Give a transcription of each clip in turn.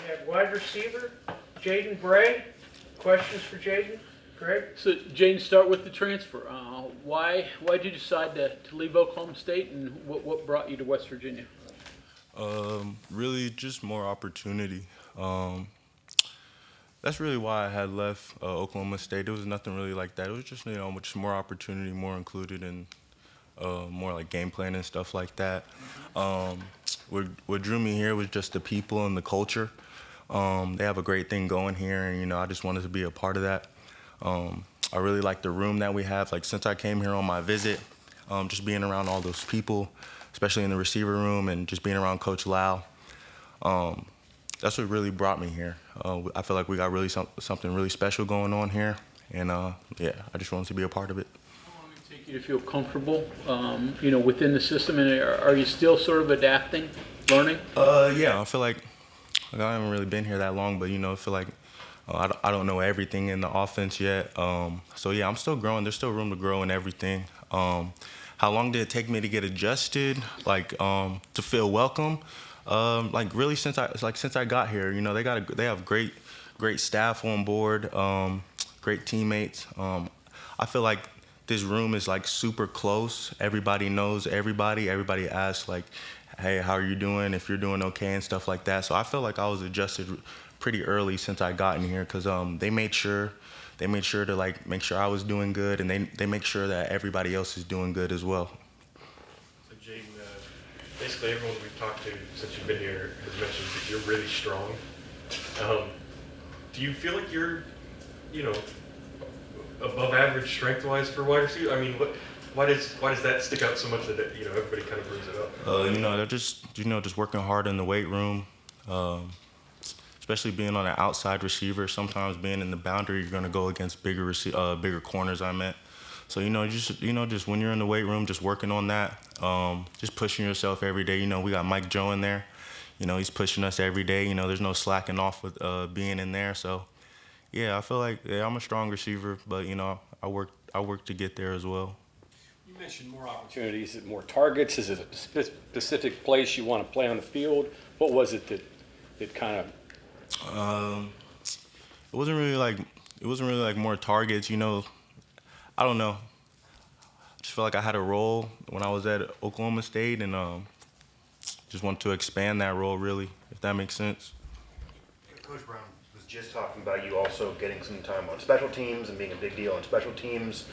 At wide receiver, Jaden Bray. Questions for Jaden? Greg? So, Jaden, start with the transfer. Why did you decide to leave Oklahoma State, and what brought you to West Virginia? Really, just more opportunity. That's really why I had left Oklahoma State. There was nothing really like that. It was just just more opportunity, more included, and more like game plan and stuff like that. What drew me here was just the people and the culture. They have a great thing going here, and I just wanted to be a part of that. I really like the room that we have. Like since I came here on my visit, just being around all those people, especially in the receiver room, and just being around Coach Lau. That's what really brought me here. I feel like we got really something really special going on here, and yeah, I just wanted to be a part of it. How long did it take you to feel comfortable, within the system, and are you still sort of adapting, learning? Yeah, I feel like I haven't really been here that long, but I feel like I don't know everything in the offense yet. So yeah, I'm still growing. There's still room to grow in everything. How long did it take me to get adjusted, to feel welcome? Really since I got here, they have great staff on board, great teammates. I feel like this room is like super close. Everybody knows everybody. Everybody asks like, hey, how are you doing? If you're doing okay and stuff like that. So I feel like I was adjusted pretty early since I got in here, because they made sure to make sure I was doing good, and they make sure that everybody else is doing good as well. So Jaden, basically everyone we've talked to since you've been here has mentioned that you're really strong. Do you feel like you're, above average strength-wise for wide receiver? I mean, why does that stick out so much that everybody kind of brings it up? They're just working hard in the weight room. Especially being on an outside receiver, sometimes being in the boundary, you're going to go against bigger corners. So just when you're in the weight room, just working on that, just pushing yourself every day. We got Mike Joe in there. He's pushing us every day. There's no slacking off with being in there. So yeah, I feel like I'm a strong receiver, but I work to get there as well. You mentioned more opportunities. Is it more targets? Is it a specific place you want to play on the field? What was it that kind of? It wasn't really like more targets. I don't know. I just felt like I had a role when I was at Oklahoma State, and just wanted to expand that role, really, if that makes sense. Coach Brown was just talking about you also getting some time on special teams and being a big deal on special teams.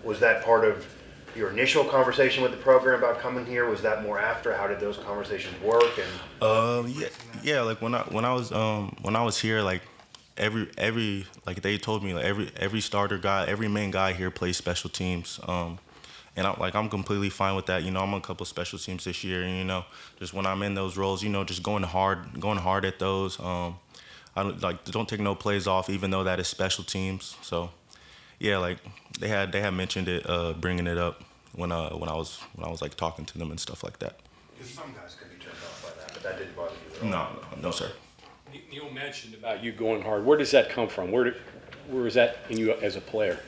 Was that part of your initial conversation with the program about coming here? Was that more after? How did those conversations work? And yeah. Like when I was here, like every like they told me, like every starter guy, every main guy here plays special teams. And I'm completely fine with that. I'm on a couple of special teams this year, and just when I'm in those roles, just going hard at those. I don't take no plays off, even though that is special teams. So yeah, like they had mentioned it, bringing it up when I was like talking to them and stuff like that. Because some guys could be turned off by that, but that didn't bother you at all. No, sir. Neil mentioned about you going hard. Where does that come from? Where is that in you as a player?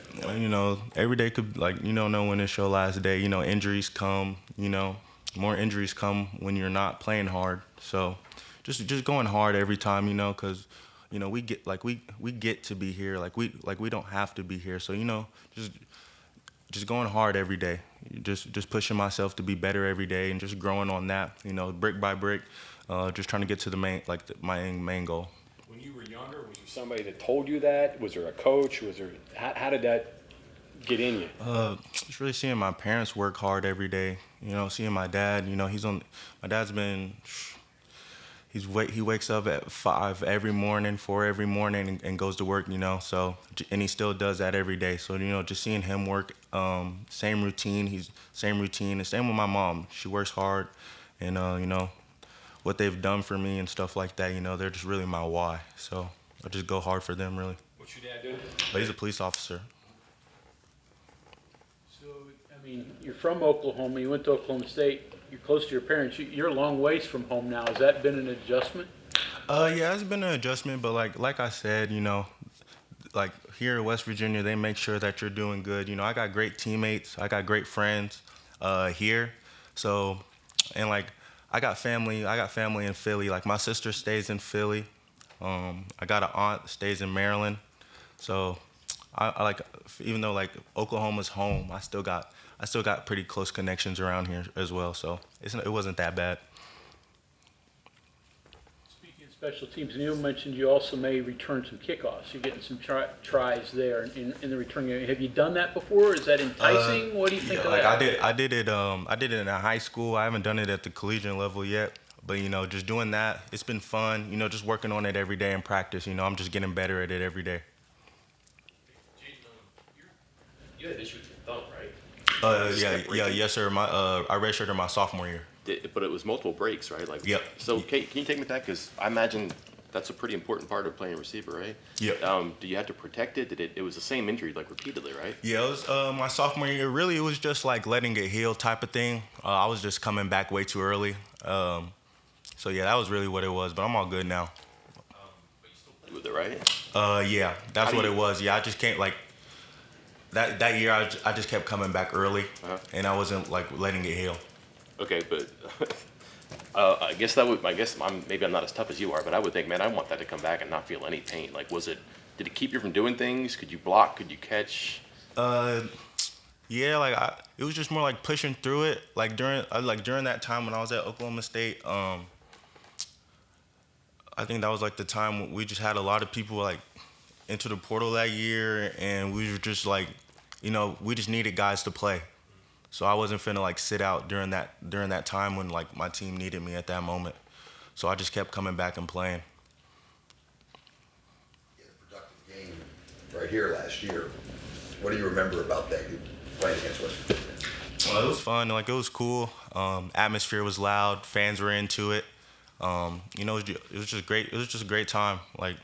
Every day could know when it's your last day. Injuries come. More injuries come when you're not playing hard. So just going hard every time. Because we get to be here. We don't have to be here. So just going hard every day. Just pushing myself to be better every day, and just growing on that. Brick by brick. Just trying to get to the my main goal. When you were younger, was there somebody that told you that? Was there a coach? How did that get in you? Just really seeing my parents work hard every day. Seeing my dad. My dad's been. He wakes up at 4 every morning, and goes to work. So and he still does that every day. So just seeing him work, same routine. And same with my mom. She works hard, and what they've done for me and stuff like that. They're just really my why. So I just go hard for them, really. What's your dad do? But he's a police officer. So, you're from Oklahoma. You went to Oklahoma State. You're close to your parents. You're a long ways from home now. Has that been an adjustment? Yeah, it's been an adjustment, but like I said, like here in West Virginia, they make sure that you're doing good. I got great teammates. I got great friends here. So, and I got family in Philly. Like my sister stays in Philly. I got an aunt that stays in Maryland, so I like, even though like Oklahoma's home, I still got pretty close connections around here as well. So it wasn't that bad. Speaking of special teams, Neil mentioned you also may return some kickoffs. You're getting some tries there in the return game. Have you done that before? Is that enticing? What do you think of Like that? I did it in high school. I haven't done it at the collegiate level yet. But just doing that, it's been fun. Just working on it every day in practice. I'm just getting better at it every day. You had an issue with your thumb, right? Yes, sir. I redshirted my sophomore year. But it was multiple breaks, right? Like, Yep. So can you take me back? Because I imagine that's a pretty important part of playing receiver, right? Yep. Do you have to protect it? It was the same injury, like repeatedly, right? Yeah, it was my sophomore year. Really, it was just like letting it heal type of thing. I was just coming back way too early. So yeah, that was really what it was. But I'm all good now. But you still play with it, right? Yeah, that's How what do it you- was. Yeah, I just can't like that year. I just kept coming back early, and I wasn't like letting it heal. Okay, but I guess maybe I'm not as tough as you are, but I would think, man, I want that to come back and not feel any pain. Like, did it keep you from doing things? Could you block? Could you catch? Yeah, like it was just more like pushing through it. Like during that time when I was at Oklahoma State, I think that was like the time when we just had a lot of people like into the portal that year, and we were just like, we just needed guys to play. So I wasn't finna like sit out during that time when like my team needed me at that moment. So I just kept coming back and playing. You had a productive game right here last year. What do you remember about that, playing against West Virginia? Well, it was fun. Like, it was cool. Atmosphere was loud. Fans were into it. It was just great. It was just a great time. Like,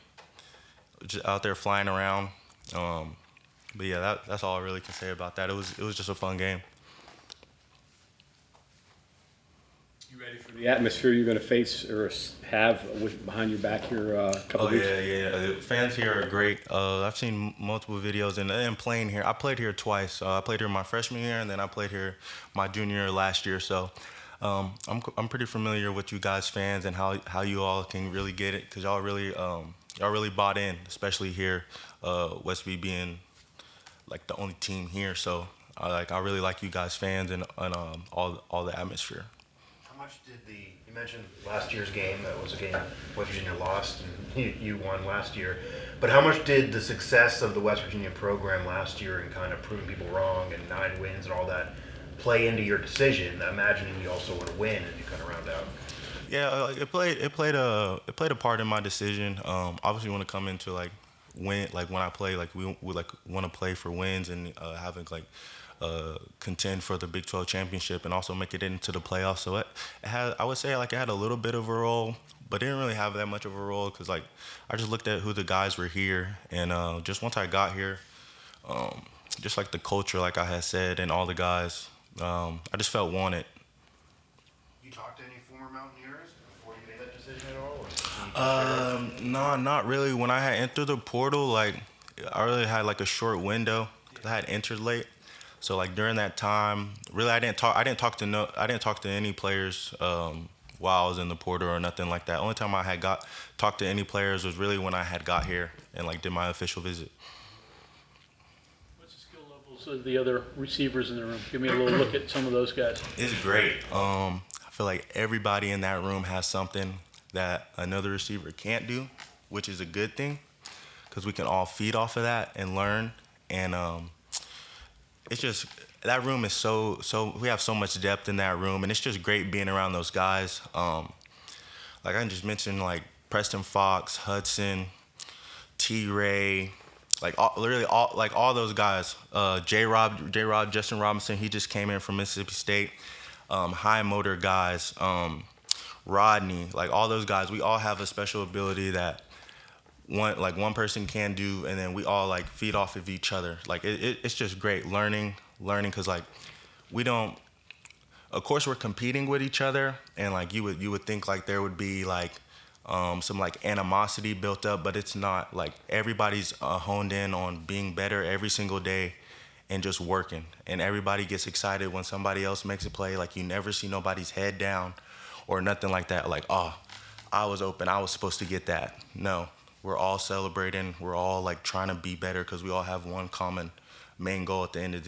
just out there flying around. But yeah, that's all I really can say about that. It was just a fun game. You ready for the atmosphere you're going to face or have behind your back here a couple Oh weeks? yeah. The fans here are great. I've seen multiple videos and playing here. I played here twice. I played here my freshman year, and then I played here my junior year last year. So I'm pretty familiar with you guys fans and how you all can really get it, because y'all really bought in, especially here, Westby being like the only team here. So I really like you guys fans and all the atmosphere. How much did you mentioned last year's game, that was a game West Virginia lost and you won last year, but how much did the success of the West Virginia program last year and kind of proving people wrong and 9 wins and all that play into your decision, imagining you also want to win as you kind of round out? Yeah, it played a part in my decision. Obviously, want to come into like win, like when I play, like we like want to play for wins and having like contend for the Big 12 championship and also make it into the playoffs. So it had, I would say, like it had a little bit of a role, but didn't really have that much of a role because like I just looked at who the guys were here, and just once I got here, just like the culture, like I had said, and all the guys, I just felt wanted. You talked to any former Mountaineers before you made that decision at all? Or No, not really. When I had entered the portal, like I really had like a short window because I had entered late. So like during that time, really I didn't talk to any players while I was in the portal or nothing like that. Only time I had talked to any players was really when I had got here and like did my official visit. What's the skill levels of the other receivers in the room? Give me a little look at some of those guys. It's great. I feel like everybody in that room has something that another receiver can't do, which is a good thing because we can all feed off of that and learn. And it's just, that room is so we have so much depth in that room, and it's just great being around those guys. Like I just mentioned, like Preston Fox, Hudson, T-Ray, like literally all those guys. J-Rob, Justin Robinson, he just came in from Mississippi State. High motor guys, Rodney, like all those guys, we all have a special ability that one person can do, and then we all like feed off of each other. Like it's just great learning because like we don't, of course we're competing with each other, and like you would think like there would be like some like animosity built up, but it's not. Like everybody's honed in on being better every single day and just working, and everybody gets excited when somebody else makes a play. Like you never see nobody's head down or nothing like that. Like, oh, I was open. I was supposed to get that. No, we're all celebrating. We're all like trying to be better because we all have one common main goal at the end of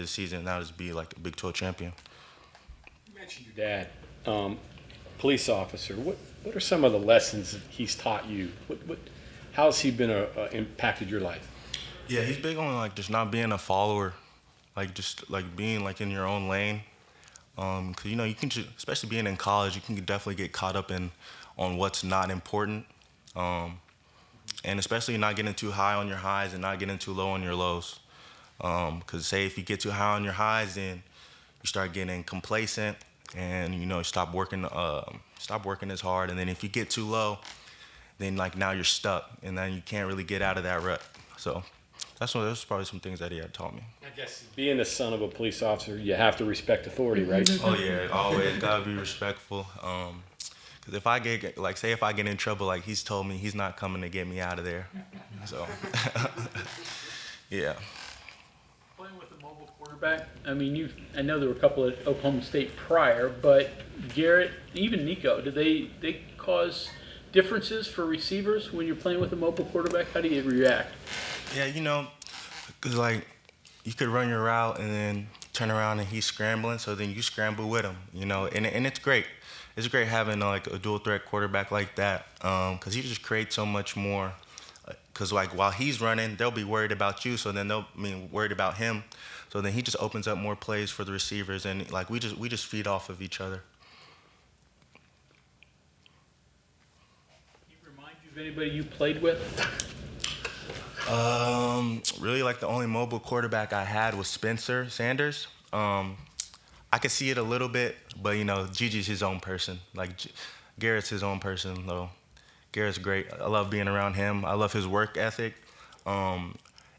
the season, and that is be like a Big 12 champion. You mentioned your dad, police officer. What are some of the lessons that he's taught you? How has he been impacted your life? Yeah, he's big on like just not being a follower, like just like being like in your own lane. Cause you know you can, especially being in college, you can definitely get caught up on what's not important, and especially not getting too high on your highs and not getting too low on your lows. Cause say if you get too high on your highs, then you start getting complacent, and you know stop working as hard. And then if you get too low, then like now you're stuck, and then you can't really get out of that rut. So that's probably some things that he had taught me. I guess being the son of a police officer, you have to respect authority, right? Oh yeah, always gotta be respectful. Cause if I get like, say if I get in trouble, like he's told me he's not coming to get me out of there. So yeah. Playing with a mobile quarterback, I mean, I know there were a couple at Oklahoma State prior, but Garrett, even Nico, do they cause differences for receivers when you're playing with a mobile quarterback? How do you react? Yeah, you know, cause like you could run your route and then turn around and he's scrambling, so then you scramble with him, you know, and it's great. It's great having like a dual threat quarterback like that, cause he just creates so much more. Cause like while he's running, they'll be worried about you, so then worried about him, so then he just opens up more plays for the receivers, and like we just feed off of each other. Can you remind you of anybody you played with? Really, like the only mobile quarterback I had was Spencer Sanders. I could see it a little bit, but you know, Gigi's his own person. Like Garrett's his own person, though. Garrett's great. I love being around him. I love his work ethic.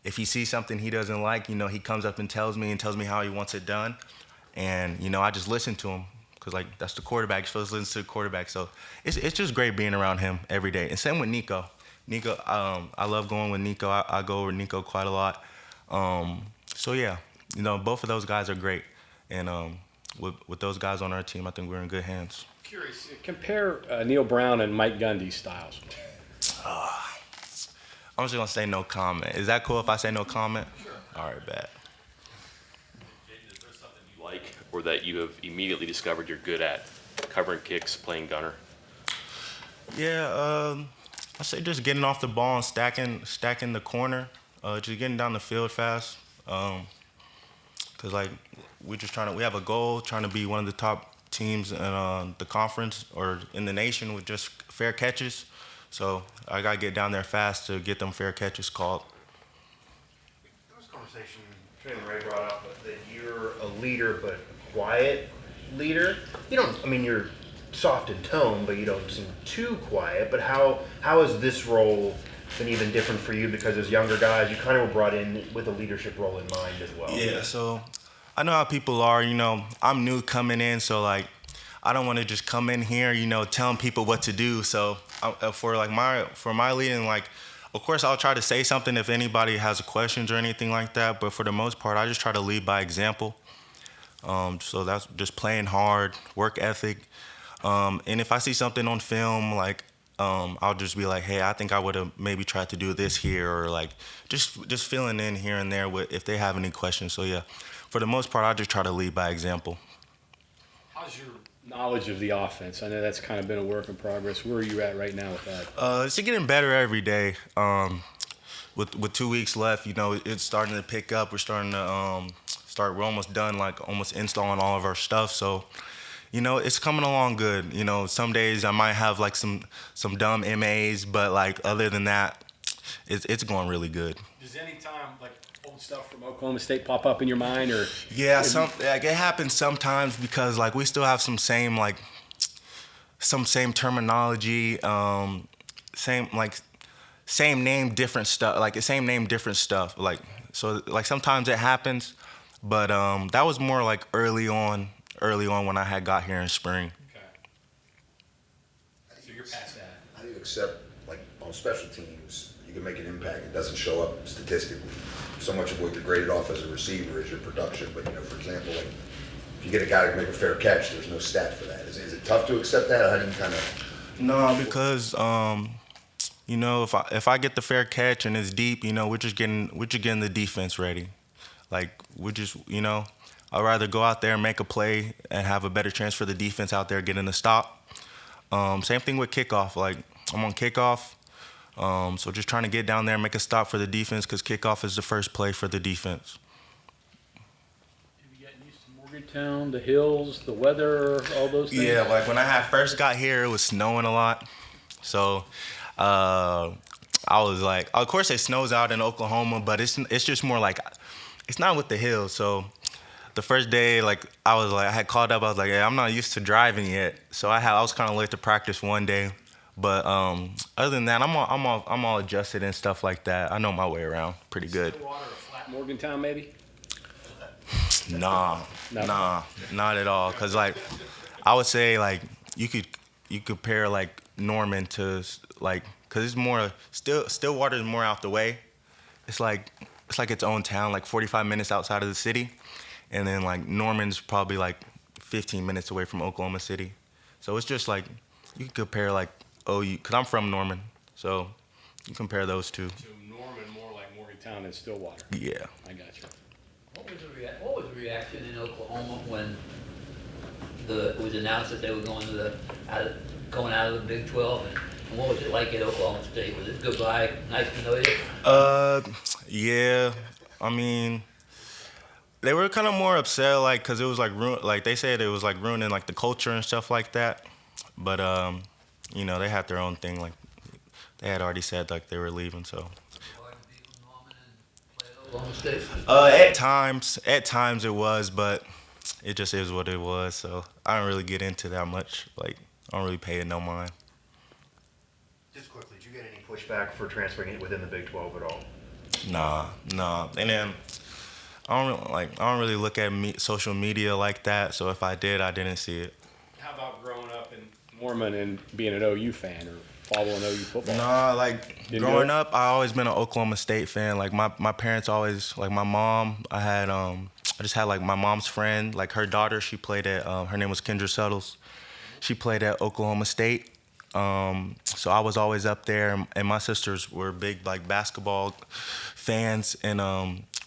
If he sees something he doesn't like, you know, he comes up and tells me how he wants it done, and you know, I just listen to him because like that's the quarterback. You're supposed to listen to the quarterback. So it's just great being around him every day. And same with Nico. I love going with Nico. I go over Nico quite a lot. So yeah, you know, both of those guys are great, and with those guys on our team, I think we're in good hands. Curious, compare Neil Brown and Mike Gundy's styles. I'm just gonna say no comment. Is that cool if I say no comment? Sure. All right, bad. Jaden, is there something you like or that you have immediately discovered you're good at? Covering kicks, playing gunner? Yeah, I say just getting off the ball and stacking the corner, just getting down the field fast. Cause like we have a goal, trying to be one of the top teams in the conference or in the nation with just fair catches. So I gotta get down there fast to get them fair catches called. There was a conversation Jaden Bray brought up that you're a leader, but a quiet leader. You're soft in tone, but you don't seem too quiet. But how has this role been even different for you? Because as younger guys, you kind of were brought in with a leadership role in mind as well. Yeah, so I know how people are. You know, I'm new coming in, so like I don't want to just come in here, you know, telling people what to do. So for my leading, like, of course I'll try to say something if anybody has questions or anything like that. But for the most part, I just try to lead by example. So that's just playing hard, work ethic. And if I see something on film, like, I'll just be like, hey, I think I would have maybe tried to do this here, or like just filling in here and there with if they have any questions. So yeah, for the most part, I just try to lead by example. How's your knowledge of the offense? I know that's kind of been a work in progress. Where are you at right now with that? It's getting better every day. With 2 weeks left, you know, it's starting to pick up. We're starting to we're almost done, like almost installing all of our stuff. So, you know, it's coming along good. You know, some days I might have like some dumb MAs, but like other than that, it's going really good. Does any time like old stuff from Oklahoma State pop up in your mind, or? Yeah, it happens sometimes because like we still have some same terminology, same name, different stuff. Like the same name, different stuff. Like so, like sometimes it happens, but that was more like early on when I had got here in spring. Okay. So you're past that. How do you accept, like, on special teams, you can make an impact, it doesn't show up statistically. So much of what you're graded off as a receiver is your production, but, you know, for example, like, if you get a guy to make a fair catch, there's no stat for that. Is it tough to accept that, or how do you kind of No, because you know, if I get the fair catch and it's deep, you know, we're just getting the defense ready. Like we're just, you know, I'd rather go out there and make a play and have a better chance for the defense out there getting a stop. Same thing with kickoff. Like I'm on kickoff, so just trying to get down there and make a stop for the defense because kickoff is the first play for the defense. Have you gotten used to Morgantown, the hills, the weather, all those things? Yeah, like when I first got here, it was snowing a lot. So I was like, of course it snows out in Oklahoma, but it's just more like, it's not with the hills. So the first day, like I had called up, I was like, yeah, I'm not used to driving yet. So I was kind of late to practice one day. But other than that, I'm all adjusted and stuff like that. I know my way around pretty good. Stillwater or flat Morgantown, maybe? Nah, not at all. Cause like I would say like you compare like Norman to like, cause it's more Stillwater is more out the way. It's like its own town, like 45 minutes outside of the city, and then like Norman's probably like 15 minutes away from Oklahoma City. So it's just like you can compare like cause I'm from Norman, so you compare those two. So Norman more like Morgantown than Stillwater. Yeah. I got you. What was the reaction in Oklahoma when it was announced that they were going going out of the Big 12? And what was it like at Oklahoma State? Was it goodbye, nice to know you? Yeah. I mean, they were kind of more upset, like, cause it was like they said it was like ruining like the culture and stuff like that. But you know, they had their own thing. Like, they had already said like they were leaving, so. Oklahoma State? At times it was, but it just is what it was. So I don't really get into that much. Like, I don't really pay it no mind. Just quickly, did you get any pushback for transferring it within the Big 12 at all? Nah. And then I don't really look at social media like that. So if I did, I didn't see it. How about growing up in Norman and being an OU fan or following OU football? Nah, like growing up, I always been an Oklahoma State fan. Like my parents always, like my mom, I just had like my mom's friend, like her daughter, she played at, her name was Kendra Suttles. She played at Oklahoma State. So I was always up there, and my sisters were big like basketball fans, and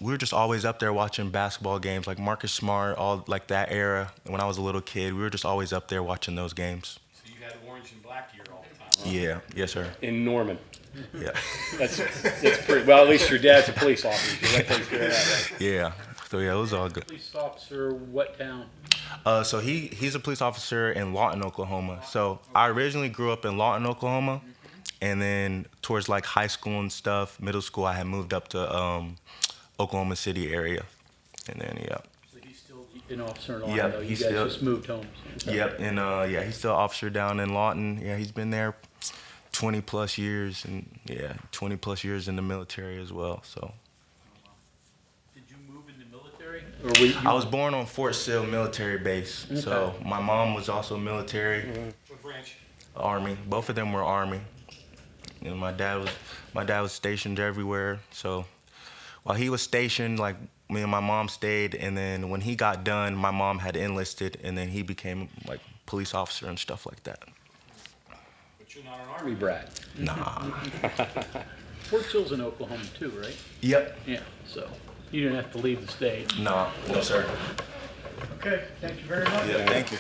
we were just always up there watching basketball games, like Marcus Smart, all like that era. When I was a little kid, we were just always up there watching those games. So you had orange and black gear all the time, huh? Yeah, yes sir. In Norman. Yeah. That's pretty, well, at least your dad's a police officer. So that takes care of that, right? Yeah. So yeah, it was all good. Police officer, what town? So he's a police officer in Lawton, Oklahoma. So I originally grew up in Lawton, Oklahoma, and then towards like high school and stuff, middle school, I had moved up to Oklahoma City area, and then yeah. So he's still an officer in Lawton, Yep, though. You he's guys still- just moved home. So. Yep, and yeah, he's still an officer down in Lawton. Yeah, he's been there 20 plus years, and yeah, 20 plus years in the military as well. So Did you move in the military? Or were you, I was born on Fort Sill military base. So my mom was also military, What branch? Army. Both of them were Army. And my dad was stationed everywhere. So while he was stationed, like me and my mom stayed, and then when he got done, my mom had enlisted, and then he became like police officer and stuff like that. But you're not an Army brat. Nah. Fort Sill's in Oklahoma too, right? Yep. Yeah, so you didn't have to leave the state. Nah. No, sir. Okay, thank you very much. Yeah, thank you.